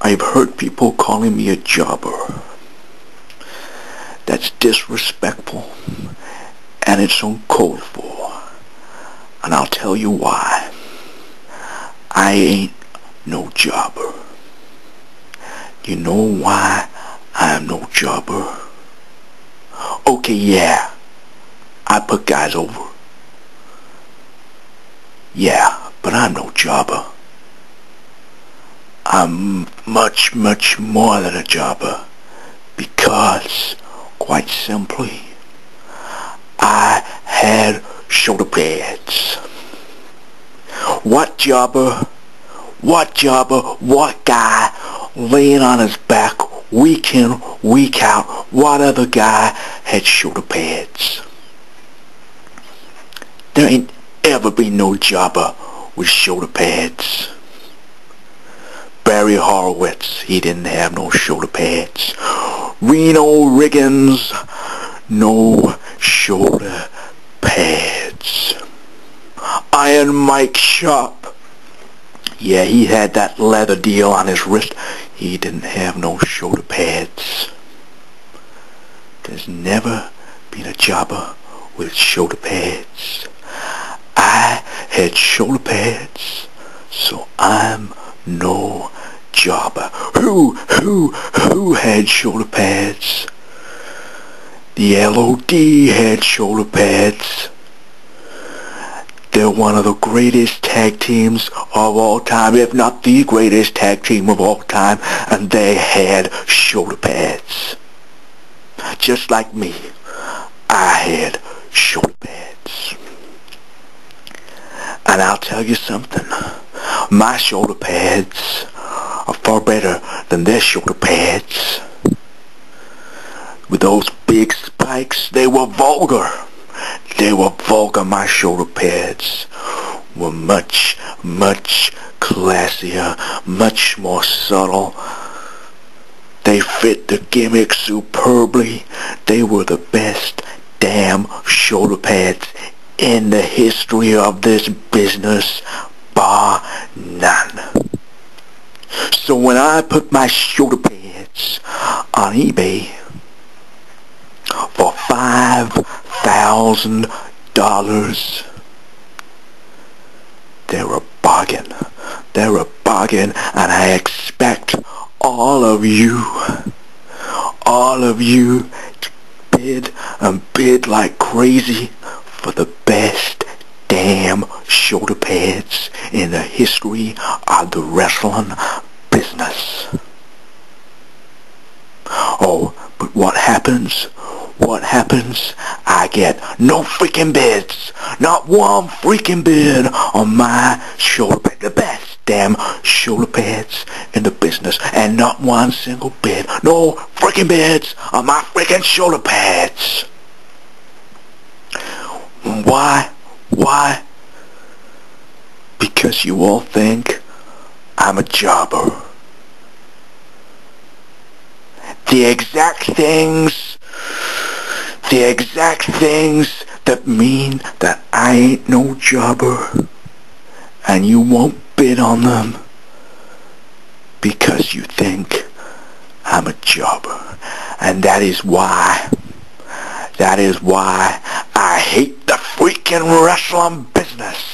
I've heard people calling me a jobber. That's disrespectful, and it's uncalled for. And I'll tell you why. I ain't no jobber. You know why I'm no jobber? Okay, yeah, I put guys over. Yeah, but I'm no jobber. I'm much, much more than a jobber, because, quite simply, I had shoulder pads. What jobber, what guy laying on his back week in, week out, what other guy had shoulder pads? There ain't ever been no jobber with shoulder pads. Barry Horowitz, he didn't have no shoulder pads. Reno Riggins, no shoulder pads. Iron Mike Sharp, yeah, he had that leather deal on his wrist. He didn't have no shoulder pads. There's never been a jobber with shoulder pads. I had shoulder pads, so I'm no jobber. Who had shoulder pads? The LOD had shoulder pads. They're one of the greatest tag teams of all time, if not the greatest tag team of all time, and they had shoulder pads. Just like me, I had shoulder pads. And I'll tell you something, my shoulder pads are far better than their shoulder pads. With those big spikes, they were vulgar. They were vulgar. My shoulder pads were much, much classier, much more subtle. They fit the gimmick superbly. They were the best damn shoulder pads in the history of this business, bar none. So when I put my shoulder pads on eBay for $5,000, they're a bargain. They're a bargain, and I expect all of you to bid and bid like crazy for the best damn shoulder pads in the history of the wrestling business. Oh, but what happens? I get no freaking bids. Not one freaking bid on my shoulder pad. The best damn shoulder pads in the business. And not one single bid. No freaking bids on my freaking shoulder pads. Why? Because you all think I'm a jobber. The exact things that mean that I ain't no jobber, and you won't bid on them because you think I'm a jobber. And that is why I hate the freaking wrestling business.